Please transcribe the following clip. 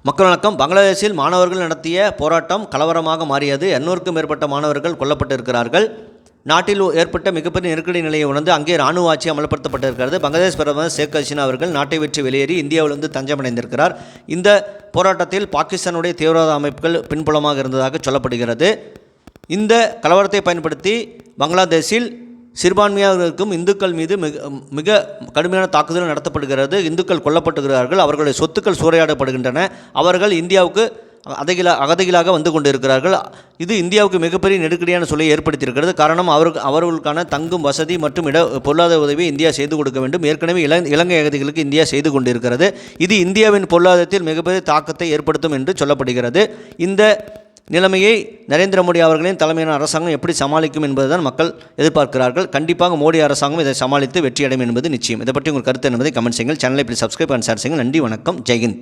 மக்கள் வணக்கம். பங்களாதேஷில் மாணவர்கள் நடத்திய போராட்டம் கலவரமாக மாறியது. 800க்கும் மேற்பட்ட மாணவர்கள் கொல்லப்பட்டிருக்கிறார்கள். நாட்டில் ஏற்பட்ட மிகப்பெரிய நெருக்கடி நிலையை உணர்ந்து அங்கே இராணுவ ஆட்சி அமல்படுத்தப்பட்டிருக்கிறது. பங்களாதேஷ் பிரதமர் ஷேக் ஹசீனா அவர்கள் நாட்டை விட்டு வெளியேறி இந்தியாவிலிருந்து தஞ்சமடைந்திருக்கிறார். இந்த போராட்டத்தில் பாகிஸ்தானுடைய தீவிரவாத அமைப்புகள் பின்புலமாக இருந்ததாக சொல்லப்படுகிறது. இந்த கலவரத்தை பயன்படுத்தி பங்களாதேஷில் சிறுபான்மையாக இருக்கும் இந்துக்கள் மீது மிக கடுமையான தாக்குதல் நடத்தப்படுகிறது. இந்துக்கள் கொல்லப்படுகிறார்கள், அவர்களுடைய சொத்துக்கள் சூறையாடப்படுகின்றன. அவர்கள் இந்தியாவுக்கு அகதிகளாக வந்து கொண்டிருக்கிறார்கள். இது இந்தியாவுக்கு மிகப்பெரிய நெருக்கடியான சூழலை ஏற்படுத்தியிருக்கிறது. காரணம் அவர்களுக்கான தங்கும் வசதி மற்றும் பொருளாதார உதவியை இந்தியா செய்து கொடுக்க வேண்டும். ஏற்கனவே இலங்கை அகதிகளுக்கு இந்தியா செய்து கொண்டிருக்கிறது. இது இந்தியாவின் பொருளாதாரத்தில் மிகப்பெரிய தாக்கத்தை ஏற்படுத்தும் என்று சொல்லப்படுகிறது. இந்த நிலைமையை நரேந்திர மோடி அவர்களின் தலைமையான அரசாங்கம் எப்படி சமாளிக்கும் என்பதுதான் மக்கள் எதிர்பார்க்கிறார்கள். கண்டிப்பாக மோடி அரசாங்கம் இதை சமாளித்து வெற்றியடையும் என்பது நிச்சயம். இதை பற்றி உங்கள் கருத்து என்பதை கமெண்ட் செய்யுங்கள். சேனலை இப்படி சப்ஸ்கிரைப் அண்ட் ஷேர் செய்யுங்கள். நன்றி, வணக்கம், ஜெய்ஹிந்த்.